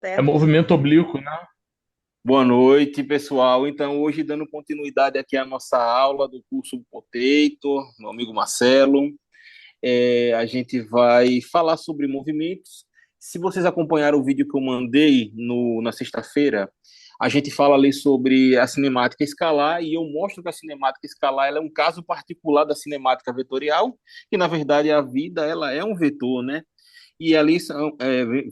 É certo? movimento oblíquo, né? Boa noite, pessoal. Então, hoje, dando continuidade aqui à nossa aula do curso Potato, meu amigo Marcelo, a gente vai falar sobre movimentos. Se vocês acompanharam o vídeo que eu mandei na sexta-feira, a gente fala ali sobre a cinemática escalar e eu mostro que a cinemática escalar ela é um caso particular da cinemática vetorial, que na verdade a vida ela é um vetor, né? E ali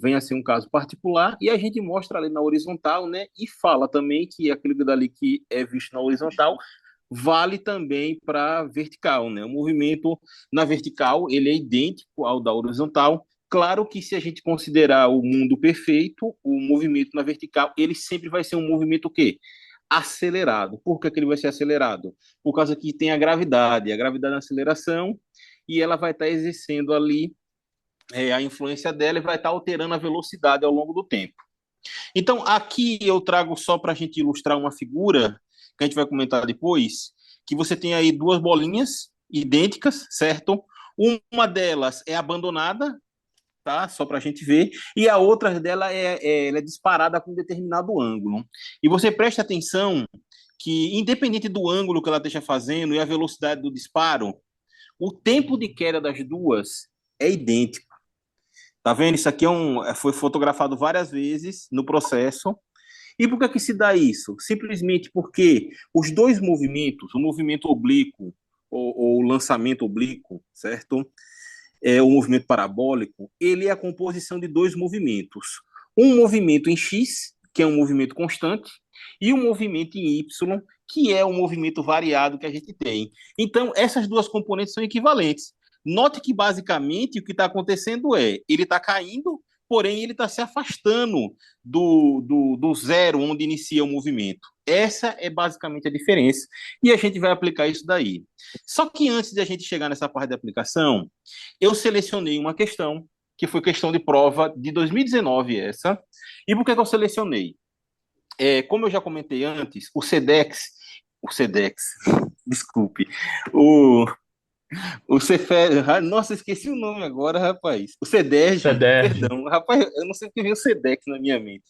vem a ser um caso particular, e a gente mostra ali na horizontal, né? E fala também que aquilo dali que é visto na horizontal vale também para vertical, né? O movimento na vertical, ele é idêntico ao da horizontal. Claro que se a gente considerar o mundo perfeito, o movimento na vertical, ele sempre vai ser um movimento o quê? Acelerado. Por que ele vai ser acelerado? Por causa que tem a gravidade na aceleração, e ela vai estar exercendo ali a influência dela e vai estar alterando a velocidade ao longo do tempo. Então, aqui eu trago só para a gente ilustrar uma figura, que a gente vai comentar depois, que você tem aí duas bolinhas idênticas, certo? Uma delas é abandonada, tá? Só para a gente ver, e a outra dela ela é disparada com um determinado ângulo. E você preste atenção que, independente do ângulo que ela esteja fazendo e a velocidade do disparo, o tempo de queda das duas é idêntico. Tá vendo? Isso aqui foi fotografado várias vezes no processo. E por que se dá isso? Simplesmente porque os dois movimentos, o movimento oblíquo ou o lançamento oblíquo, certo? O movimento parabólico, ele é a composição de dois movimentos. Um movimento em X, que é um movimento constante, e um movimento em Y, que é um movimento variado que a gente tem. Então, essas duas componentes são equivalentes. Note que, basicamente, o que está acontecendo ele está caindo, porém, ele está se afastando do zero onde inicia o movimento. Essa é basicamente a diferença, e a gente vai aplicar isso daí. Só que antes de a gente chegar nessa parte de aplicação, eu selecionei uma questão, que foi questão de prova de 2019 essa. E por que que eu selecionei? Como eu já comentei antes, o SEDEX, desculpe, o, o Cefet, nossa, esqueci o nome agora, rapaz. O CEDERJ, CEDERJ. perdão, rapaz, eu não sei o que veio o SEDEX na minha mente.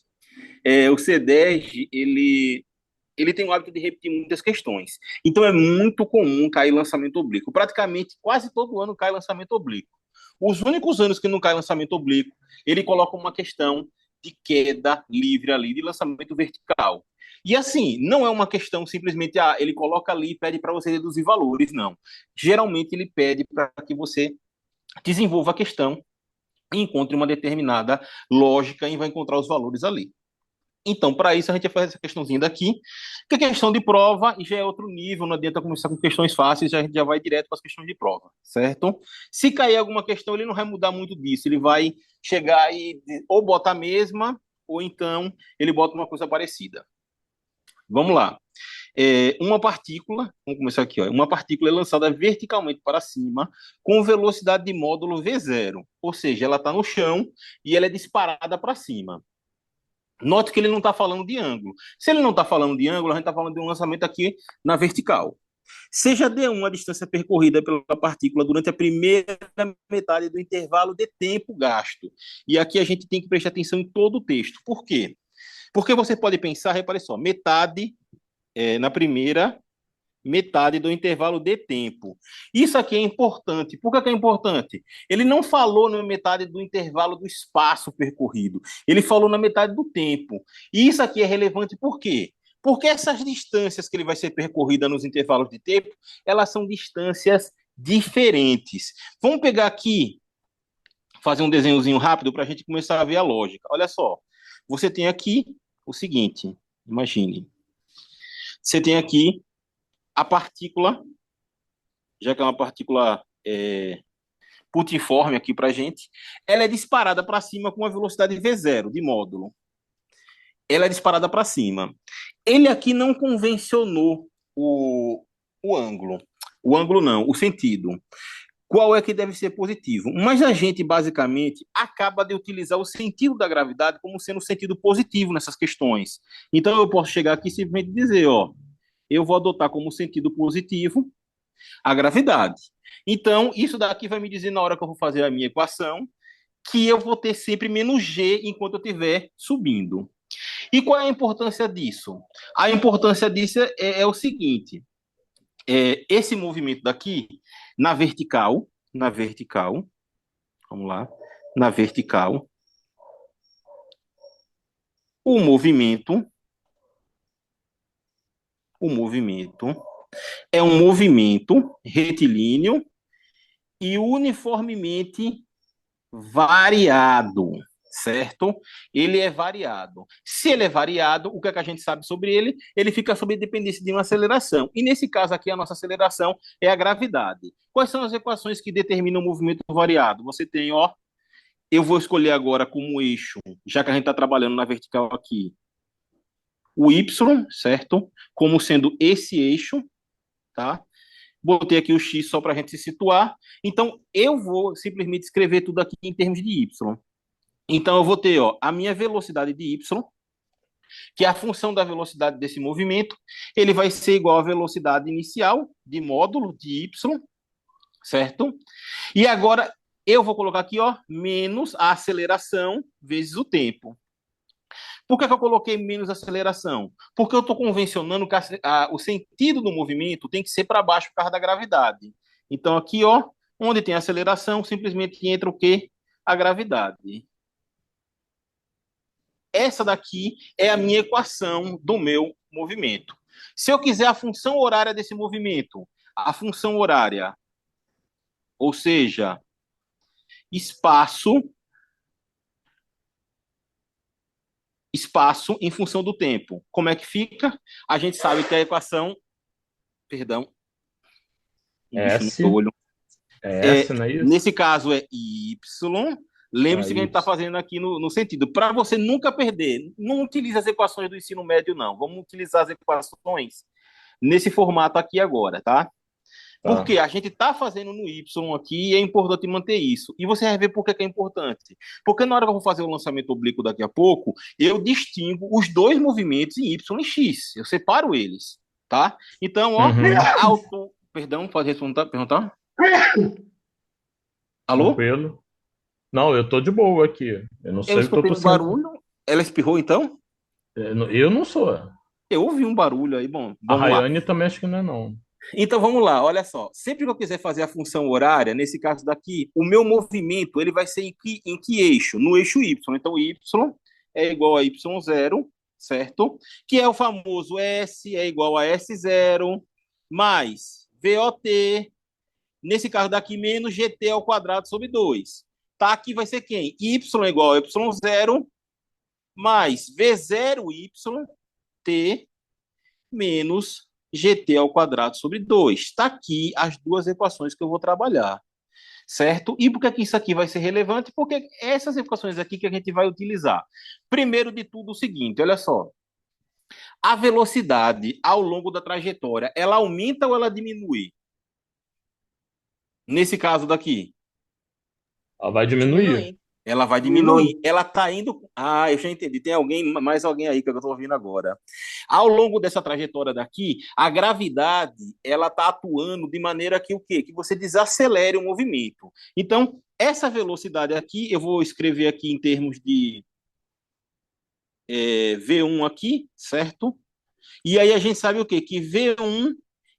O CEDERJ, ele tem o hábito de repetir muitas questões. Então é muito comum cair lançamento oblíquo. Praticamente quase todo ano cai lançamento oblíquo. Os únicos anos que não cai lançamento oblíquo, ele coloca uma questão de queda livre ali, de lançamento vertical. E assim, não é uma questão simplesmente, ele coloca ali e pede para você reduzir valores, não. Geralmente ele pede para que você desenvolva a questão e encontre uma determinada lógica e vai encontrar os valores ali. Então, para isso, a gente vai fazer essa questãozinha daqui, que é questão de prova e já é outro nível, não adianta começar com questões fáceis, a gente já vai direto para as questões de prova, certo? Se cair alguma questão, ele não vai mudar muito disso, ele vai chegar e ou bota a mesma, ou então ele bota uma coisa parecida. Vamos lá. Uma partícula, vamos começar aqui, ó, uma partícula é lançada verticalmente para cima com velocidade de módulo V0, ou seja, ela está no chão e ela é disparada para cima. Note que ele não está falando de ângulo. Se ele não está falando de ângulo, a gente está falando de um lançamento aqui na vertical. Seja D1 a distância percorrida pela partícula durante a primeira metade do intervalo de tempo gasto. E aqui a gente tem que prestar atenção em todo o texto. Por quê? Porque você pode pensar, repare só, metade na primeira metade do intervalo de tempo. Isso aqui é importante. Por que é importante? Ele não falou na metade do intervalo do espaço percorrido. Ele falou na metade do tempo. E isso aqui é relevante por quê? Porque essas distâncias que ele vai ser percorrida nos intervalos de tempo, elas são distâncias diferentes. Vamos pegar aqui, fazer um desenhozinho rápido para a gente começar a ver a lógica. Olha só. Você tem aqui o seguinte, imagine. Você tem aqui a partícula, já que é uma partícula putiforme aqui para a gente, ela é disparada para cima com uma velocidade V0 de módulo. Ela é disparada para cima. Ele aqui não convencionou o ângulo. O ângulo não, o sentido. Qual é que deve ser positivo? Mas a gente, basicamente, acaba de utilizar o sentido da gravidade como sendo o sentido positivo nessas questões. Então, eu posso chegar aqui e simplesmente dizer, ó, eu vou adotar como sentido positivo a gravidade. Então, isso daqui vai me dizer na hora que eu vou fazer a minha equação que eu vou ter sempre menos g enquanto eu estiver subindo. E qual é a importância disso? A importância disso é o seguinte: esse movimento daqui, na vertical, vamos lá, na vertical, o movimento, o movimento é um movimento retilíneo e uniformemente variado, certo? Ele é variado. Se ele é variado, o que é que a gente sabe sobre ele? Ele fica sob dependência de uma aceleração. E nesse caso aqui, a nossa aceleração é a gravidade. Quais são as equações que determinam o movimento variado? Você tem, ó, eu vou escolher agora como eixo, já que a gente está trabalhando na vertical aqui, o y, certo? Como sendo esse eixo, tá? Botei aqui o x só para a gente se situar. Então, eu vou simplesmente escrever tudo aqui em termos de y. Então, eu vou ter, ó, a minha velocidade de y, que é a função da velocidade desse movimento, ele vai ser igual à velocidade inicial de módulo de y, certo? E agora, eu vou colocar aqui, ó, menos a aceleração vezes o tempo. Por que eu coloquei menos aceleração? Porque eu estou convencionando que o sentido do movimento tem que ser para baixo por causa da gravidade. Então, aqui, ó, onde tem aceleração, simplesmente entra o quê? A gravidade. Essa daqui é a minha equação do meu movimento. Se eu quiser a função horária desse movimento, a função horária, ou seja, espaço em função do tempo. Como é que fica? A gente sabe que a equação, perdão, um bicho no S, meu olho. é S, não é isso? Nesse caso é y. Ah, Lembre-se que a gente Y. está fazendo aqui no sentido. Para você nunca perder, não utilize as equações do ensino médio, não. Vamos utilizar as equações nesse formato aqui agora, tá? Tá. Porque a gente está fazendo no Y aqui e é importante manter isso. E você vai ver por que é importante. Porque na hora que eu vou fazer o lançamento oblíquo daqui a pouco, eu distingo os dois movimentos em Y e X. Eu separo eles, tá? Então, ó, Uhum. alto... Perdão, pode responder, perguntar? Alô? Tranquilo. Não, eu tô de boa aqui. Eu não Eu sei o que tô escutei um tossindo. barulho. Ela espirrou, então? Eu não sou. Eu ouvi um barulho aí. Bom, A vamos lá. Rayane também acho que não é, não. Então vamos lá, olha só. Sempre que eu quiser fazer a função horária, nesse caso daqui, o meu movimento ele vai ser em que eixo? No eixo Y. Então y é igual a y0, certo? Que é o famoso S é igual a S0 mais VOT, nesse caso daqui, menos GT ao quadrado sobre 2. Tá, aqui vai ser quem? Y é igual a y0 mais V0YT menos GT ao quadrado sobre 2. Está aqui as duas equações que eu vou trabalhar, certo? E por que que isso aqui vai ser relevante? Porque essas equações aqui que a gente vai utilizar. Primeiro de tudo, o seguinte, olha só. A velocidade ao longo da trajetória, ela aumenta ou ela diminui? Nesse caso daqui. Ela vai diminuir. Diminuindo. Ela vai diminuir. Ela está indo. Ah, eu já entendi. Tem mais alguém aí que eu estou ouvindo agora. Ao longo dessa trajetória daqui, a gravidade ela está atuando de maneira que o quê? Que você desacelere o movimento. Então, essa velocidade aqui, eu vou escrever aqui em termos de V1 aqui, certo? E aí a gente sabe o quê? Que V1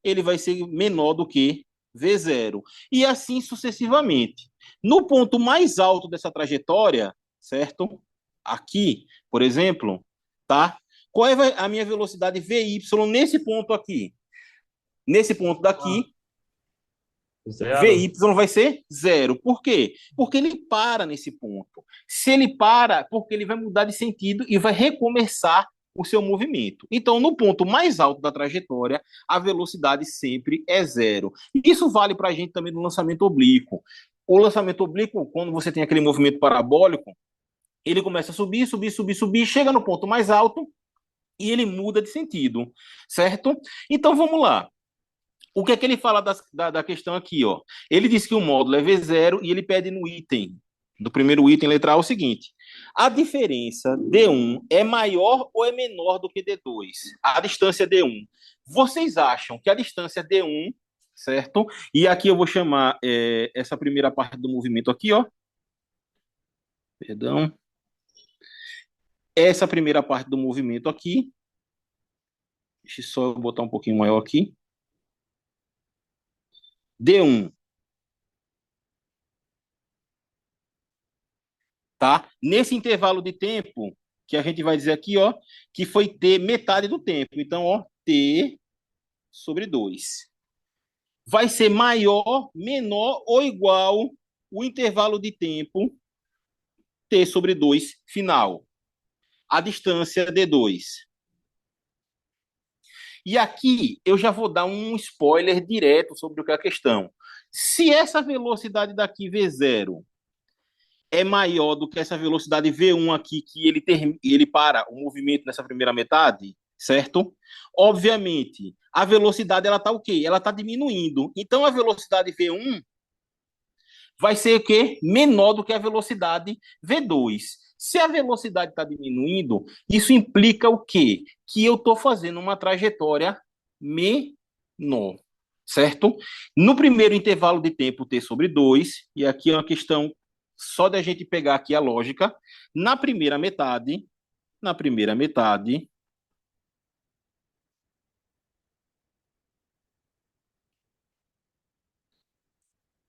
ele vai ser menor do que V0. E assim sucessivamente. No ponto mais alto dessa trajetória, certo? Aqui, por exemplo, tá? Qual é a minha velocidade VY nesse ponto aqui? Nesse ponto daqui, Zero. VY vai ser zero. Por quê? Porque ele para nesse ponto. Se ele para, porque ele vai mudar de sentido e vai recomeçar o seu movimento. Então, no ponto mais alto da trajetória, a velocidade sempre é zero. Isso vale para a gente também no lançamento oblíquo. O lançamento oblíquo, quando você tem aquele movimento parabólico, ele começa a subir, subir, subir, subir, chega no ponto mais alto e ele muda de sentido, certo? Então, vamos lá. O que é que ele fala da questão aqui, ó? Ele diz que o módulo é V0 e ele pede no item, do primeiro item, letra A, o seguinte: a diferença D1 é maior ou é menor do que D2? A distância D1. Vocês acham que a distância D1, certo? E aqui eu vou chamar essa primeira parte do movimento aqui, ó, Perdão. Essa primeira parte do movimento aqui, deixa eu só botar um pouquinho maior aqui. D1, tá? Nesse intervalo de tempo, que a gente vai dizer aqui, ó, que foi T metade do tempo. Então, ó, T sobre 2. Vai ser maior, menor ou igual o intervalo de tempo T sobre 2 final. A distância D2. E aqui eu já vou dar um spoiler direto sobre o que é a questão. Se essa velocidade daqui V0 é maior do que essa velocidade V1 aqui, que ele para o movimento nessa primeira metade, certo? Obviamente, a velocidade ela está o quê? Ela está diminuindo. Então a velocidade V1 vai ser o quê? Menor do que a velocidade V2. Se a velocidade está diminuindo, isso implica o quê? Que eu estou fazendo uma trajetória menor, certo? No primeiro intervalo de tempo T sobre 2, e aqui é uma questão só da gente pegar aqui a lógica, na primeira metade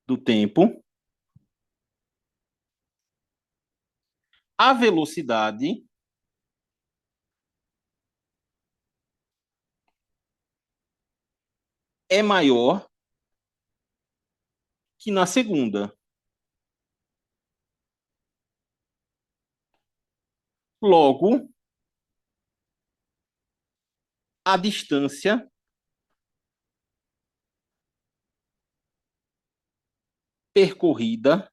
do tempo, a velocidade é maior que na segunda. Logo, a distância percorrida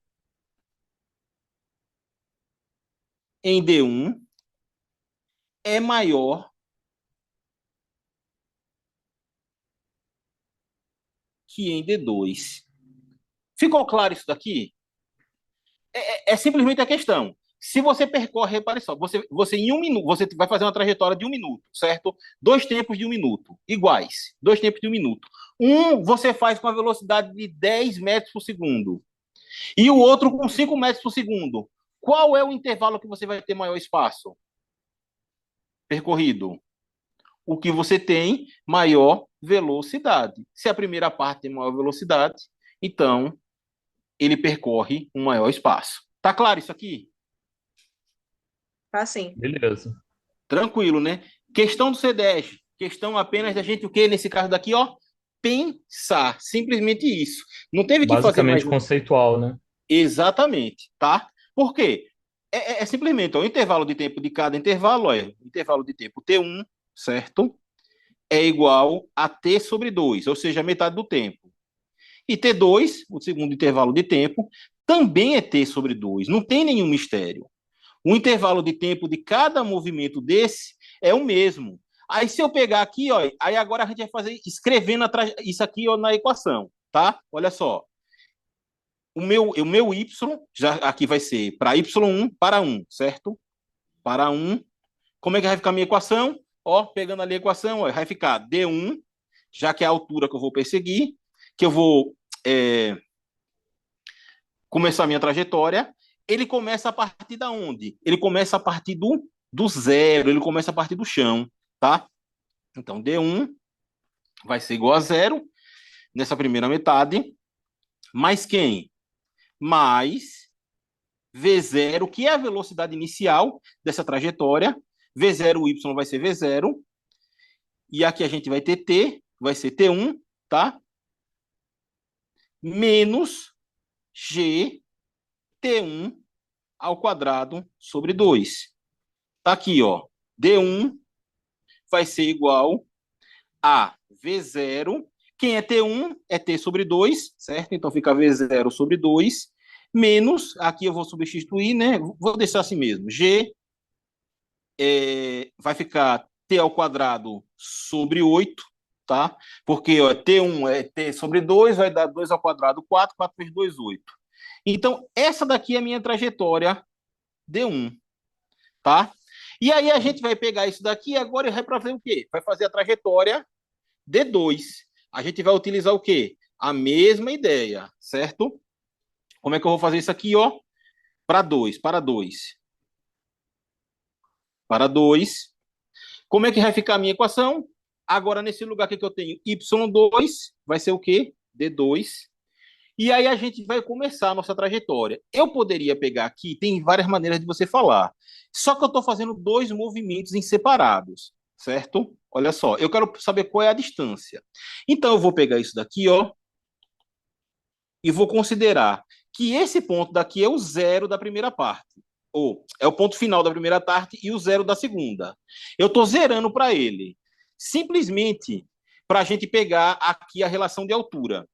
em D1 é maior que em D2. Ficou claro isso daqui? É simplesmente a questão. Se você percorre, repare só, você em 1 minuto, você vai fazer uma trajetória de 1 minuto, certo? Dois tempos de 1 minuto, iguais. Dois tempos de 1 minuto. Um você faz com a velocidade de 10 metros por segundo. E o outro com 5 metros por segundo. Qual é o intervalo que você vai ter maior espaço percorrido? O que você tem maior velocidade. Se a primeira parte tem maior velocidade, então ele percorre um maior espaço. Tá claro isso aqui? Assim. Beleza. Tranquilo, né? Questão do C10. Questão apenas da gente, o que nesse caso daqui, ó? Pensar. Simplesmente isso. Não teve que fazer mais. Basicamente conceitual, né? Exatamente, tá? Por quê? É simplesmente ó, o intervalo de tempo de cada intervalo, é o intervalo de tempo T1, certo? É igual a T sobre 2, ou seja, a metade do tempo. E T2, o segundo intervalo de tempo, também é T sobre 2. Não tem nenhum mistério. O intervalo de tempo de cada movimento desse é o mesmo. Aí se eu pegar aqui, ó, aí agora a gente vai fazer escrevendo isso aqui ó, na equação, tá? Olha só. O meu y já aqui vai ser para y1 para 1, certo? Para 1. Como é que vai ficar a minha equação? Ó, pegando ali a equação, ó, vai ficar d1, já que é a altura que eu vou perseguir, que eu vou começar a minha trajetória. Ele começa a partir da onde? Ele começa a partir do zero, ele começa a partir do chão, tá? Então, D1 vai ser igual a zero nessa primeira metade, mais quem? Mais V0, que é a velocidade inicial dessa trajetória. V0y vai ser V0. E aqui a gente vai ter T, vai ser T1, tá? Menos G T1 ao quadrado sobre 2. Tá aqui, ó. D1 vai ser igual a V0. Quem é T1 é T sobre 2, certo? Então fica V0 sobre 2, menos, aqui eu vou substituir, né? Vou deixar assim mesmo. G vai ficar T ao quadrado sobre 8, tá? Porque ó, T1 é T sobre 2, vai dar 2 ao quadrado 4, 4 vezes 2, 8. Então, essa daqui é a minha trajetória D1, tá? E aí a gente vai pegar isso daqui e agora vai para fazer o quê? Vai fazer a trajetória D2. A gente vai utilizar o quê? A mesma ideia, certo? Como é que eu vou fazer isso aqui, ó? Para 2, para 2, para 2. Como é que vai ficar a minha equação? Agora, nesse lugar aqui que eu tenho y2, vai ser o quê? D2. E aí a gente vai começar a nossa trajetória. Eu poderia pegar aqui, tem várias maneiras de você falar. Só que eu estou fazendo dois movimentos em separados, certo? Olha só, eu quero saber qual é a distância. Então eu vou pegar isso daqui, ó, e vou considerar que esse ponto daqui é o zero da primeira parte. Ou é o ponto final da primeira parte e o zero da segunda. Eu estou zerando para ele. Simplesmente para a gente pegar aqui a relação de altura.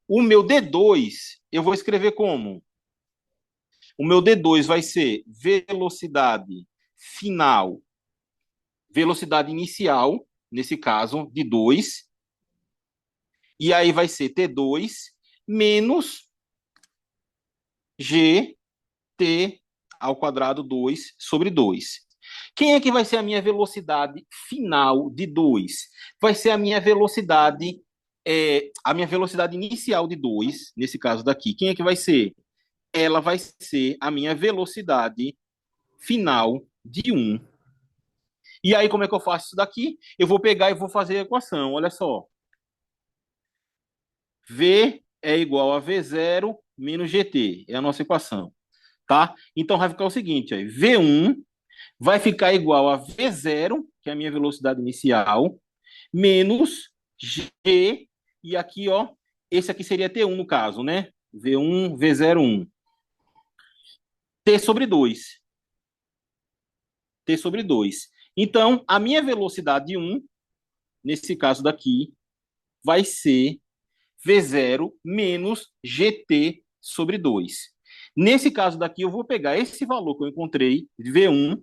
O meu D2, eu vou escrever como? O meu D2 vai ser velocidade final, velocidade inicial, nesse caso, de 2. E aí vai ser T2 menos GT ao quadrado 2 sobre 2. Quem é que vai ser a minha velocidade final de 2? Vai ser a minha velocidade inicial de 2, nesse caso daqui. Quem é que vai ser? Ela vai ser a minha velocidade final de 1. E aí, como é que eu faço isso daqui? Eu vou pegar e vou fazer a equação. Olha só. V é igual a V0 menos GT. É a nossa equação. Tá? Então, vai ficar o seguinte. Aí, V1 vai ficar igual a V0, que é a minha velocidade inicial, menos G. E aqui, ó, esse aqui seria T1 no caso, né? V1, V01. T sobre 2. T sobre 2. Então, a minha velocidade 1, nesse caso daqui, vai ser V0 menos GT sobre 2. Nesse caso daqui, eu vou pegar esse valor que eu encontrei, V1,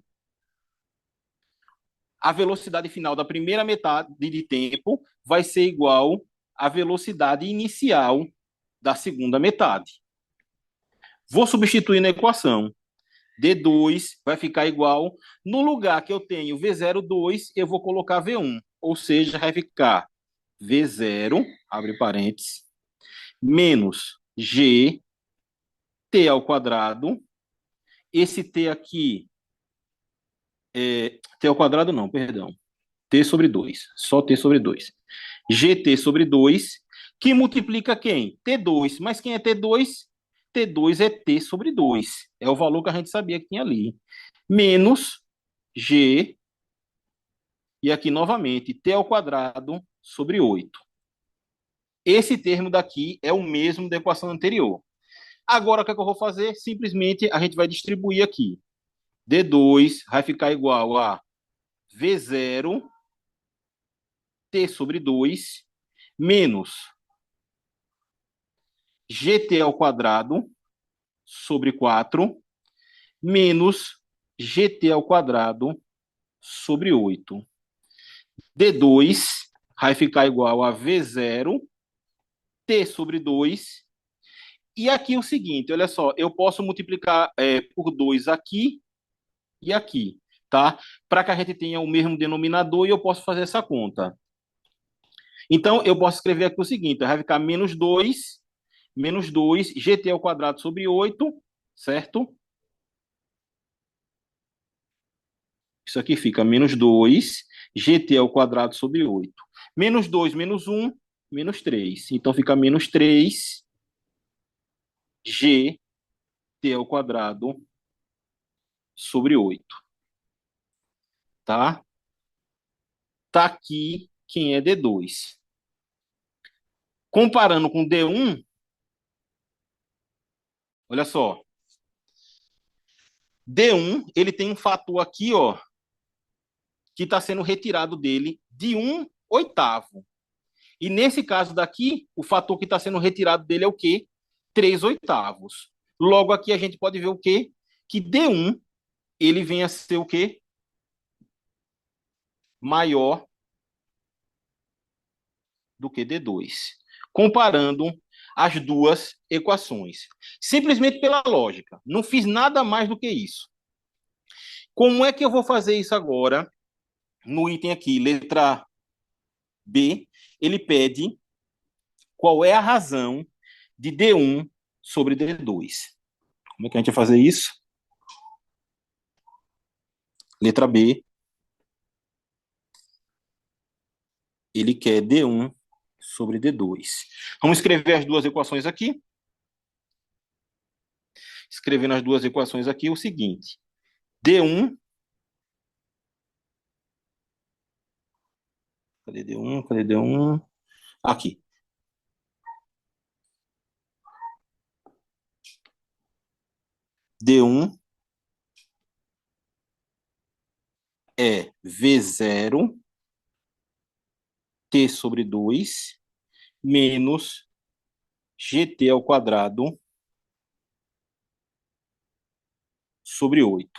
a velocidade final da primeira metade de tempo vai ser igual à velocidade inicial da segunda metade. Vou substituir na equação. D2 vai ficar igual. No lugar que eu tenho V02, eu vou colocar V1. Ou seja, vai ficar V0, abre parênteses, menos GT ao quadrado. Esse T aqui T ao quadrado não, perdão. T sobre 2. Só T sobre 2. GT sobre 2, que multiplica quem? T2. Mas quem é T2? T2 é T sobre 2. É o valor que a gente sabia que tinha ali. Menos G, e aqui novamente, T ao quadrado sobre 8. Esse termo daqui é o mesmo da equação anterior. Agora, o que é que eu vou fazer? Simplesmente a gente vai distribuir aqui. D2 vai ficar igual a V0, T sobre 2, menos GT ao quadrado sobre 4, menos GT ao quadrado sobre 8. D2 vai ficar igual a V0, T sobre 2. E aqui o seguinte, olha só, eu posso multiplicar por 2 aqui e aqui, tá? Para que a gente tenha o mesmo denominador e eu posso fazer essa conta. Então, eu posso escrever aqui o seguinte, vai ficar menos 2 GT ao quadrado sobre 8, certo? Isso aqui fica menos 2 GT ao quadrado sobre 8. Menos 2 menos 1, menos 3. Então, fica menos 3 GT ao quadrado sobre 8. Tá? Tá aqui quem é D2. Comparando com D1, olha só. D1, ele tem um fator aqui, ó, que está sendo retirado dele de 1/8. E nesse caso daqui, o fator que está sendo retirado dele é o quê? 3/8. Logo aqui a gente pode ver o quê? Que D1, ele vem a ser o quê? Maior do que D2. Comparando as duas equações. Simplesmente pela lógica. Não fiz nada mais do que isso. Como é que eu vou fazer isso agora? No item aqui, letra B, ele pede qual é a razão de D1 sobre D2. Como é que a gente vai fazer isso? Letra B, ele quer D1 sobre D2. Vamos escrever as duas equações aqui. Escrevendo as duas equações aqui, o seguinte. D1, cadê D1? Cadê D1? Aqui. D1 é V0 T sobre 2 menos GT ao quadrado sobre 8.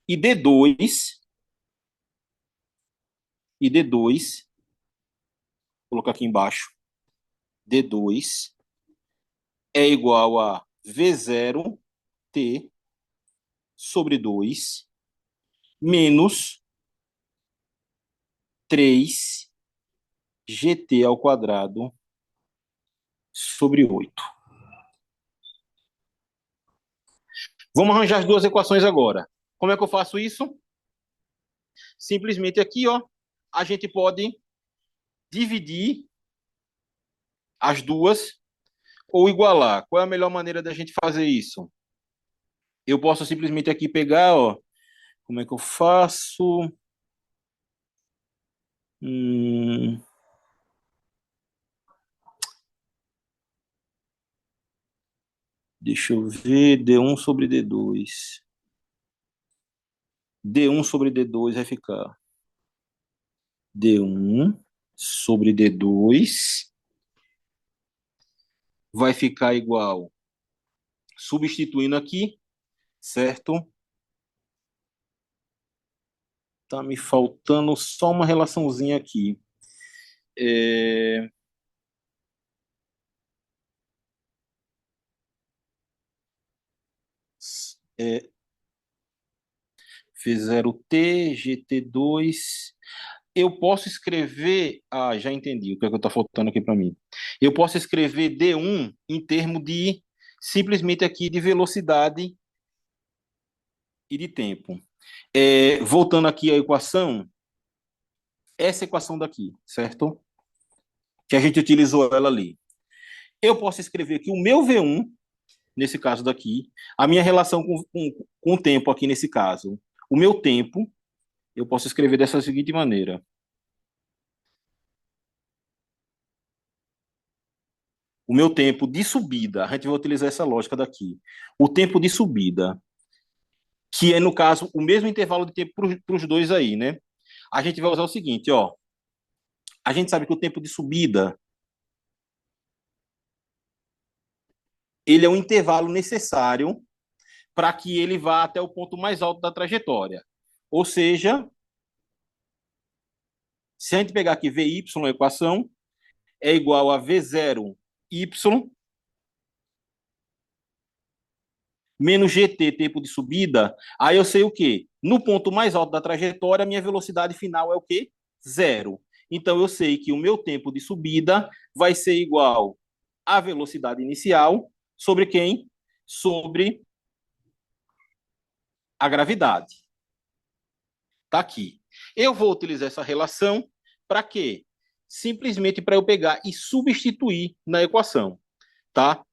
E D2, vou colocar aqui embaixo, D2 é igual a V0 T sobre 2 menos 3 GT ao quadrado sobre 8. Vamos arranjar as duas equações agora. Como é que eu faço isso? Simplesmente aqui, ó, a gente pode dividir as duas ou igualar. Qual é a melhor maneira da gente fazer isso? Eu posso simplesmente aqui pegar, ó, como é que eu faço? Hum, deixa eu ver, D1 sobre D2. D1 sobre D2 vai ficar D1 sobre D2 vai ficar igual, substituindo aqui, certo? Tá me faltando só uma relaçãozinha aqui. É, é, V0T, GT2. Eu posso escrever. Ah, já entendi o que é que está faltando aqui para mim. Eu posso escrever D1 em termos de simplesmente aqui de velocidade e de tempo. Voltando aqui à equação, essa equação daqui, certo? Que a gente utilizou ela ali. Eu posso escrever aqui o meu V1, nesse caso daqui, a minha relação com o tempo aqui nesse caso. O meu tempo, eu posso escrever dessa seguinte maneira. O meu tempo de subida, a gente vai utilizar essa lógica daqui. O tempo de subida, que é, no caso, o mesmo intervalo de tempo para os dois aí, né? A gente vai usar o seguinte, ó. A gente sabe que o tempo de subida, ele é um intervalo necessário para que ele vá até o ponto mais alto da trajetória. Ou seja, se a gente pegar aqui VY, a equação, é igual a V0Y menos GT, tempo de subida, aí eu sei o quê? No ponto mais alto da trajetória, a minha velocidade final é o quê? Zero. Então eu sei que o meu tempo de subida vai ser igual à velocidade inicial sobre quem? Sobre a gravidade. Tá aqui. Eu vou utilizar essa relação para quê? Simplesmente para eu pegar e substituir na equação, tá?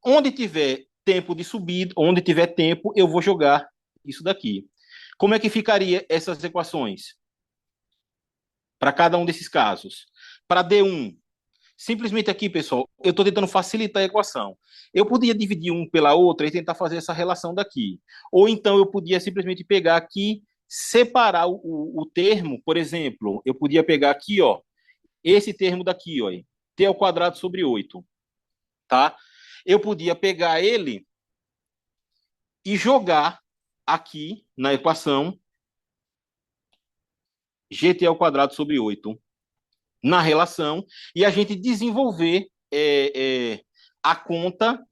Onde tiver tempo de subida, onde tiver tempo, eu vou jogar isso daqui. Como é que ficaria essas equações para cada um desses casos? Para D1, simplesmente aqui, pessoal, eu estou tentando facilitar a equação. Eu podia dividir um pela outra e tentar fazer essa relação daqui. Ou então eu podia simplesmente pegar aqui, separar o termo, por exemplo, eu podia pegar aqui, ó, esse termo daqui, ó, t ao quadrado sobre 8, tá? Eu podia pegar ele e jogar aqui na equação gt ao quadrado sobre 8 na relação e a gente desenvolver a conta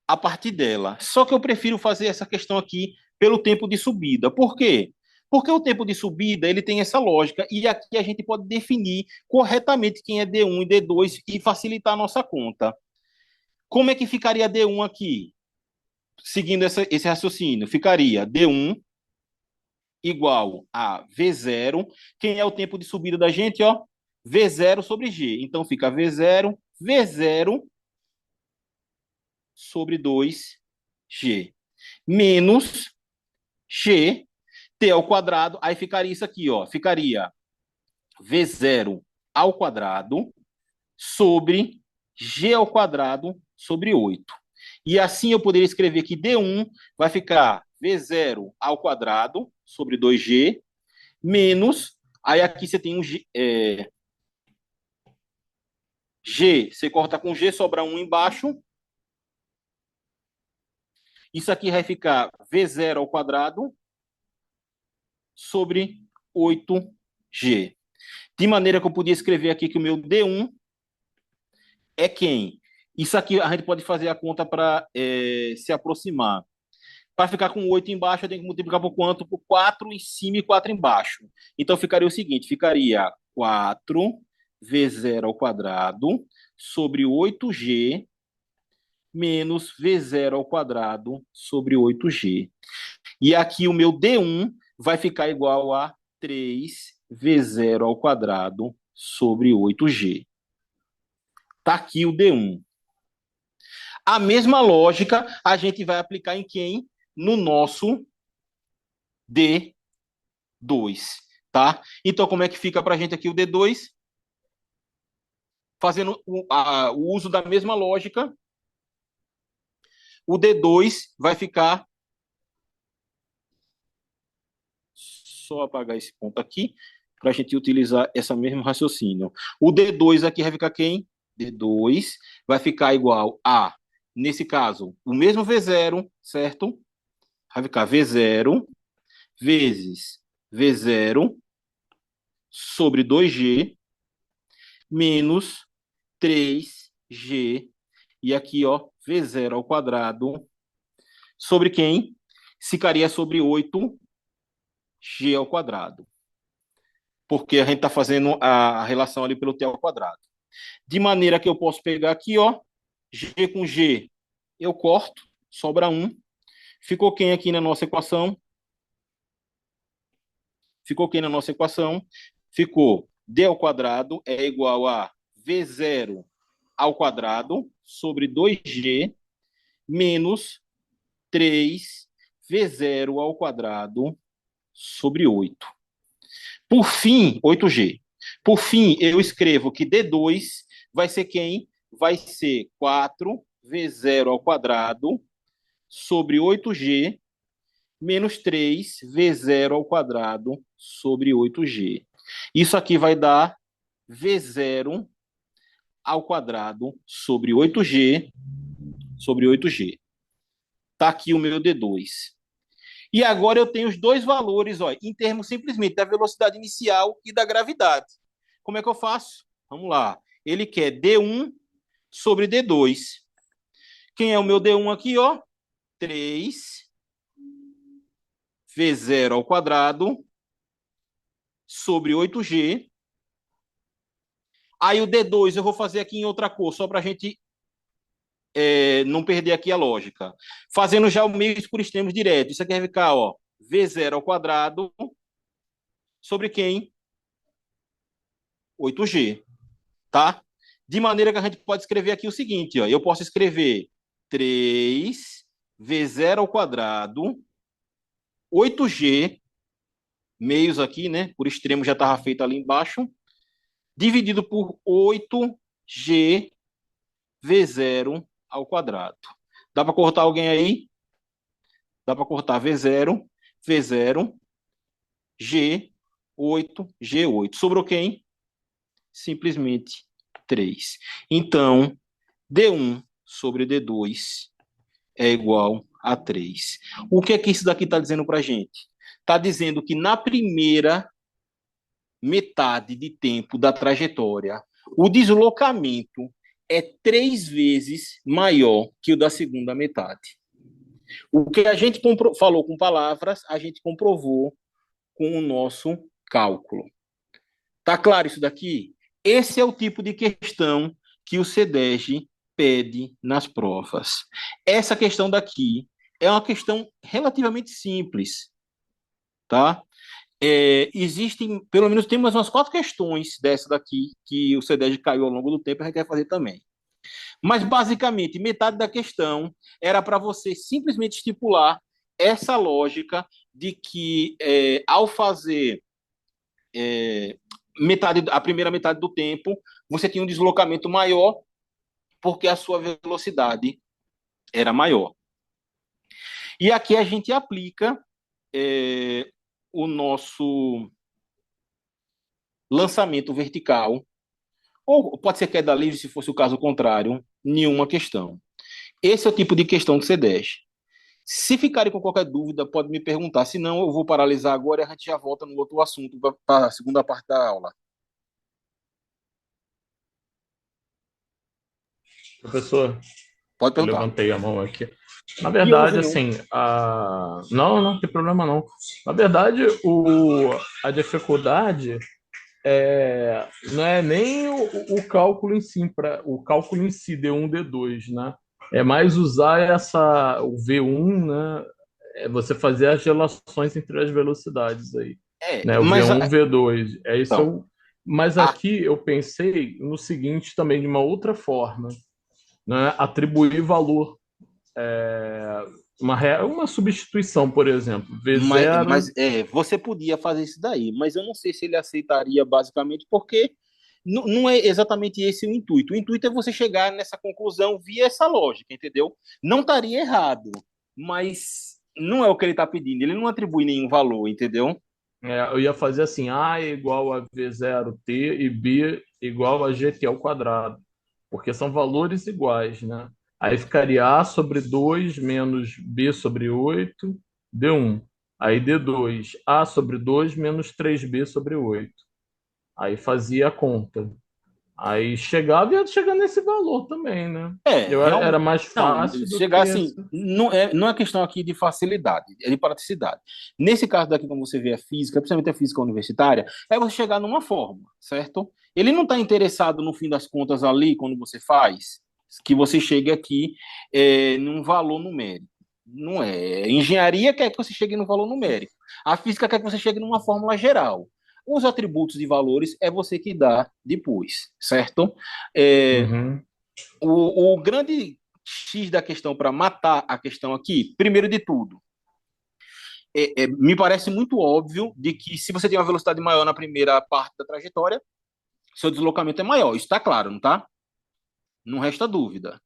a partir dela. Só que eu prefiro fazer essa questão aqui pelo tempo de subida. Por quê? Porque o tempo de subida ele tem essa lógica e aqui a gente pode definir corretamente quem é D1 e D2 e facilitar a nossa conta. Como é que ficaria D1 aqui? seguindo esse raciocínio, ficaria D1 igual a V0. Quem é o tempo de subida da gente, ó? V0 sobre G. Então fica V0 sobre 2G. Menos G, T ao quadrado. Aí ficaria isso aqui, ó. Ficaria V0 ao quadrado sobre G ao quadrado sobre 8. E assim eu poderia escrever que D1 vai ficar V0 ao quadrado sobre 2G menos, aí aqui você tem um G, G, você corta com G, sobra 1 embaixo. Isso aqui vai ficar V0 ao quadrado sobre 8G. De maneira que eu podia escrever aqui que o meu D1 é quem? Isso aqui a gente pode fazer a conta para se aproximar. Para ficar com 8 embaixo, eu tenho que multiplicar por quanto? Por 4 em cima e 4 embaixo. Então ficaria o seguinte: ficaria 4 V0 ao quadrado sobre 8G menos V0 ao quadrado sobre 8G. E aqui o meu D1 vai ficar igual a 3V0 ao quadrado sobre 8G. Está aqui o D1. A mesma lógica a gente vai aplicar em quem? No nosso D2, tá? Então, como é que fica para a gente aqui o D2? Fazendo o uso da mesma lógica, o D2 vai ficar... Só apagar esse ponto aqui, para a gente utilizar esse mesmo raciocínio. O D2 aqui vai ficar quem? D2 vai ficar igual a, nesse caso, o mesmo V0, certo? Vai ficar V0 vezes V0 sobre 2G menos 3G. E aqui, ó, V0 ao quadrado sobre quem? Ficaria sobre 8G ao quadrado. Porque a gente está fazendo a relação ali pelo T ao quadrado. De maneira que eu posso pegar aqui, ó, G com G, eu corto, sobra 1. Ficou quem aqui na nossa equação? Ficou quem na nossa equação? Ficou D ao quadrado é igual a V0 ao quadrado sobre 2G menos 3V0 ao quadrado sobre 8. Por fim, 8G. Por fim, eu escrevo que D2 vai ser quem? Vai ser 4V0 ao quadrado sobre 8G menos 3V0 ao quadrado sobre 8G. Isso aqui vai dar V0 ao quadrado sobre 8G sobre 8G. Está aqui o meu D2. E agora eu tenho os dois valores, ó, em termos simplesmente da velocidade inicial e da gravidade. Como é que eu faço? Vamos lá. Ele quer D1 sobre D2. Quem é o meu D1 aqui, ó? 3V0 ao quadrado sobre 8G. Aí o D2 eu vou fazer aqui em outra cor, só para a gente não perder aqui a lógica. Fazendo já o meios por extremos direto. Isso aqui vai ficar, ó, V0 ao quadrado sobre quem? 8G, tá? De maneira que a gente pode escrever aqui o seguinte, ó, eu posso escrever 3V0 ao quadrado, 8G, meios aqui, né? Por extremo já estava feito ali embaixo, dividido por 8G V0 ao quadrado. Dá para cortar alguém aí? Dá para cortar V0, V0, G8, G8. Sobrou quem? Simplesmente 3. Então, D1 sobre D2 é igual a 3. O que é que isso daqui está dizendo para a gente? Está dizendo que na primeira metade de tempo da trajetória, o deslocamento é 3 vezes maior que o da segunda metade. O que a gente falou com palavras, a gente comprovou com o nosso cálculo. Tá claro isso daqui? Esse é o tipo de questão que o CEDEG pede nas provas. Essa questão daqui é uma questão relativamente simples, tá? Existem, pelo menos, tem mais umas quatro questões dessa daqui que o CEDES caiu ao longo do tempo e a gente quer fazer também. Mas, basicamente, metade da questão era para você simplesmente estipular essa lógica de que, ao fazer a primeira metade do tempo, você tinha um deslocamento maior porque a sua velocidade era maior. E aqui a gente aplica o nosso lançamento vertical, ou pode ser queda livre, se fosse o caso contrário, nenhuma questão. Esse é o tipo de questão do C10. Se ficarem com qualquer dúvida, pode me perguntar. Se não, eu vou paralisar agora e a gente já volta no outro assunto para a segunda parte da aula. Professor, Pode eu perguntar. levantei a mão aqui. Na E houve verdade, nenhum. assim, não, não tem problema não. Na verdade, a dificuldade não é nem o cálculo em si, o cálculo em si, D1, D2, né? É mais usar o V1, né? É você fazer as relações entre as velocidades aí, né? O Mas V1, V2, é isso. então, Mas a, aqui eu pensei no seguinte também, de uma outra forma, né? Atribuir valor, uma substituição, por exemplo, V0. você podia fazer isso daí, mas eu não sei se ele aceitaria basicamente porque não é exatamente esse o intuito. O intuito é você chegar nessa conclusão via essa lógica, entendeu? Não estaria errado, mas não é o que ele está pedindo. Ele não atribui nenhum valor, entendeu? Eu ia fazer assim, A é igual a V0T e B igual a GT ao quadrado, porque são valores iguais, né? Aí ficaria A sobre 2 menos B sobre 8 D1. Aí D2, A sobre 2 menos 3B sobre 8. Aí fazia a conta. Aí chegava e ia chegar nesse valor também, né? Era Realmente. mais Não, fácil do que chegar assim, essa. não é questão aqui de facilidade, é de praticidade. Nesse caso daqui, como você vê a física, principalmente a física universitária, é você chegar numa forma, certo? Ele não está interessado, no fim das contas, ali, quando você faz, que você chegue aqui num valor numérico. Não é. Engenharia quer que você chegue num valor numérico. A física quer que você chegue numa fórmula geral. Os atributos de valores é você que dá depois, certo? É, Uhum. o grande X da questão para matar a questão aqui, primeiro de tudo, me parece muito óbvio de que se você tem uma velocidade maior na primeira parte da trajetória, seu deslocamento é maior. Isso está claro, não está? Não resta dúvida.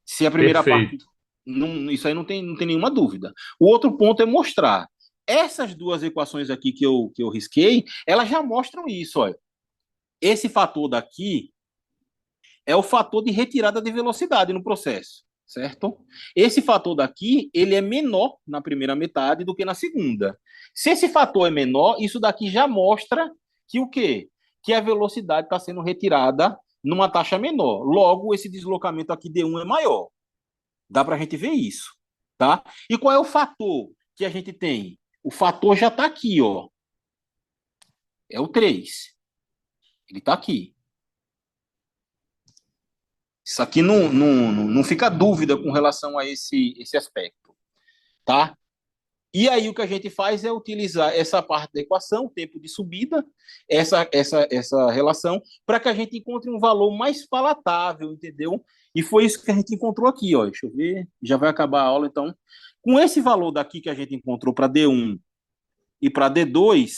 Se a primeira parte. Perfeito. Não, isso aí não tem nenhuma dúvida. O outro ponto é mostrar. Essas duas equações aqui que eu risquei, elas já mostram isso. Olha. Esse fator daqui é o fator de retirada de velocidade no processo, certo? Esse fator daqui, ele é menor na primeira metade do que na segunda. Se esse fator é menor, isso daqui já mostra que o quê? Que a velocidade está sendo retirada numa taxa menor. Logo, esse deslocamento aqui D1 é maior. Dá para a gente ver isso, tá? E qual é o fator que a gente tem? O fator já está aqui, ó. É o 3. Ele está aqui. Isso aqui não fica dúvida com relação a esse aspecto, tá? E aí o que a gente faz é utilizar essa parte da equação, o tempo de subida, essa relação, para que a gente encontre um valor mais palatável, entendeu? E foi isso que a gente encontrou aqui, ó. Deixa eu ver, já vai acabar a aula, então. Com esse valor daqui que a gente encontrou para D1 e para D2,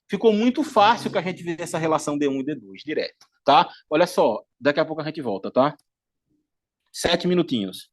ficou muito fácil que a gente ver essa relação D1 e D2 direto, tá? Olha só, daqui a pouco a gente volta, tá? 7 minutinhos.